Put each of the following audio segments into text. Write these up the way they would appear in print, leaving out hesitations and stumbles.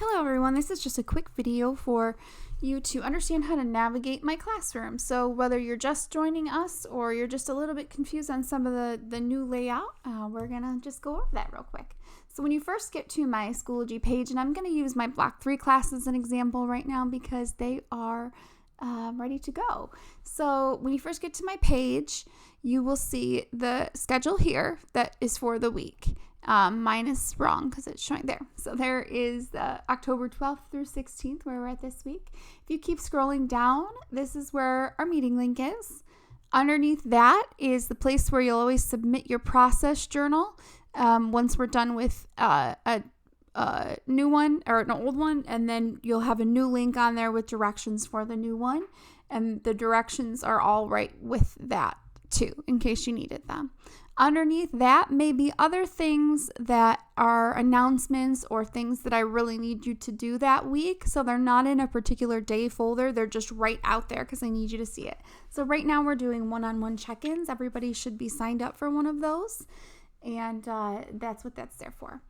Hello everyone, this is just a quick video for you to understand how to navigate my classroom. So whether you're just joining us or you're just a little bit confused on some of the new layout, we're gonna just go over that real quick. So when you first get to my Schoology page, and I'm gonna use my Block 3 class as an example right now because they are ready to go. So when you first get to my page, you will see the schedule here that is for the week. Mine is wrong because it's showing there. So there is October 12th through 16th where we're at this week. If you keep scrolling down, this is where our meeting link is. Underneath that is the place where you'll always submit your process journal once we're done with a new one or an old one, and then you'll have a new link on there with directions for the new one, and the directions are all right with that too in case you needed them. Underneath that may be other things that are announcements or things that I really need you to do that week. So they're not in a particular day folder. They're just right out there because I need you to see it. So right now we're doing one-on-one check-ins. Everybody should be signed up for one of those. And that's what that's there for.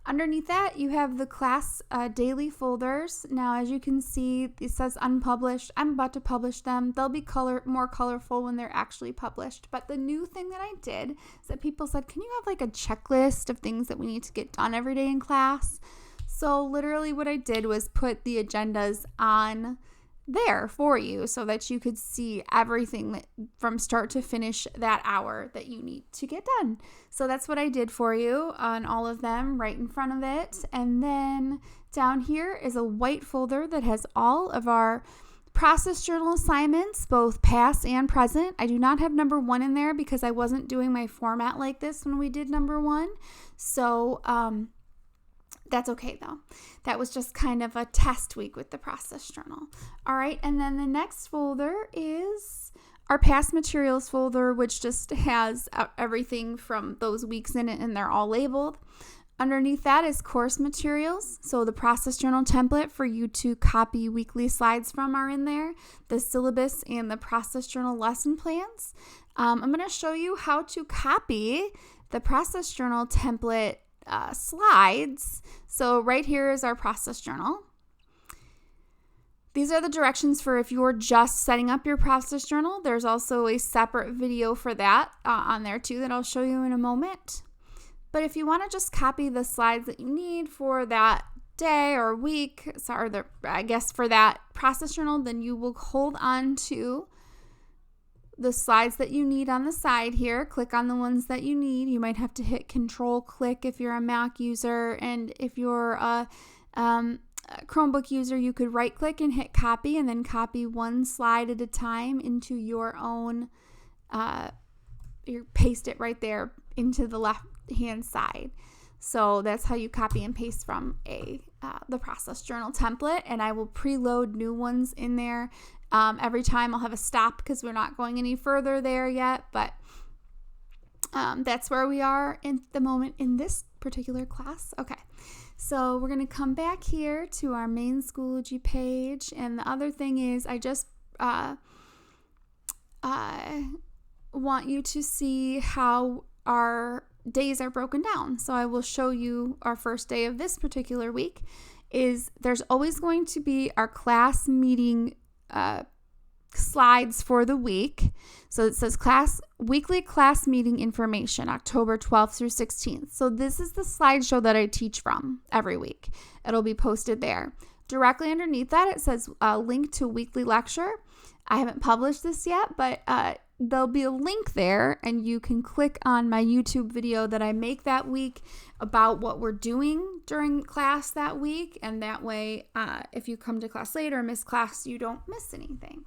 Underneath that, you have the class daily folders. Now, as you can see, it says unpublished. I'm about to publish them. They'll be more colorful when they're actually published. But the new thing that I did is that people said, can you have like a checklist of things that we need to get done every day in class? So literally what I did was put the agendas on there for you so that you could see everything that, from start to finish that hour that you need to get done. So that's what I did for you on all of them right in front of it. And then down here is a white folder that has all of our process journal assignments, both past and present. I do not have number 1 in there because I wasn't doing my format like this when we did number 1. So that's okay though. That was just kind of a test week with the process journal. All right, and then the next folder is our past materials folder, which just has everything from those weeks in it, and they're all labeled. Underneath that is course materials. So the process journal template for you to copy weekly slides from are in there, the syllabus and the process journal lesson plans. I'm going to show you how to copy the process journal template slides. So right here is our process journal. These are the directions for if you're just setting up your process journal. There's also a separate video for that on there too that I'll show you in a moment. But if you want to just copy the slides that you need for that day or week, I guess for that process journal, then you will hold on to the slides that you need on the side here. Click on the ones that you need. You might have to hit Control-click if you're a Mac user, and if you're a Chromebook user, you could right-click and hit copy, and then copy one slide at a time into your own, you paste it right there into the left-hand side. So that's how you copy and paste from the process journal template, and I will preload new ones in there. Every time I'll have a stop because we're not going any further there yet, but that's where we are in the moment in this particular class. Okay, so we're going to come back here to our main Schoology page, and the other thing is I just want you to see how our days are broken down. So I will show you our first day of this particular week. There's always going to be our class meeting slides for the week. So it says weekly class meeting information, October 12th through 16th. So this is the slideshow that I teach from every week. It'll be posted there. Directly underneath that, it says link to weekly lecture. I haven't published this yet, but there'll be a link there, and you can click on my YouTube video that I make that week about what we're doing during class that week, and that way if you come to class late or miss class, you don't miss anything.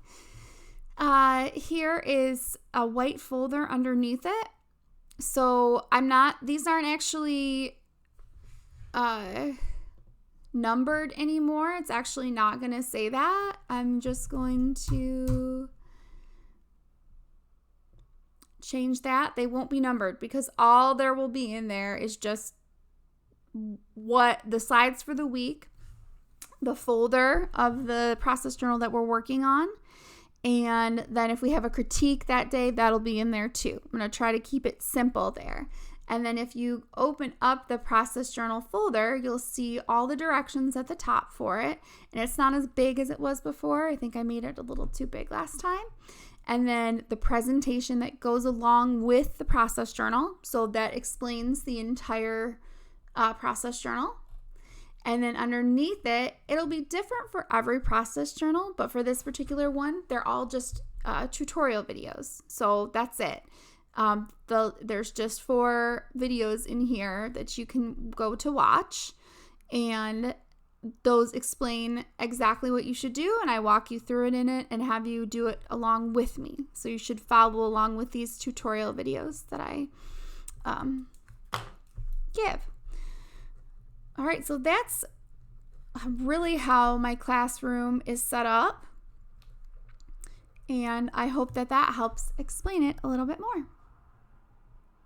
Here is a white folder underneath it. So these aren't actually numbered anymore. It's actually not going to say that. I'm just going to change that. They won't be numbered because all there will be in there is just what the slides for the week, the folder of the process journal that we're working on, and then if we have a critique that day, that'll be in there too. I'm going to try to keep it simple there. And then if you open up the process journal folder, you'll see all the directions at the top for it. And it's not as big as it was before. I think I made it a little too big last time. And then the presentation that goes along with the process journal. So that explains the entire process journal. And then underneath it, it'll be different for every process journal, but for this particular one, they're all just tutorial videos. So that's it. There's just 4 videos in here that you can go to watch, and those explain exactly what you should do, and I walk you through it in it and have you do it along with me. So you should follow along with these tutorial videos that I give. All right, so that's really how my classroom is set up, and I hope that helps explain it a little bit more.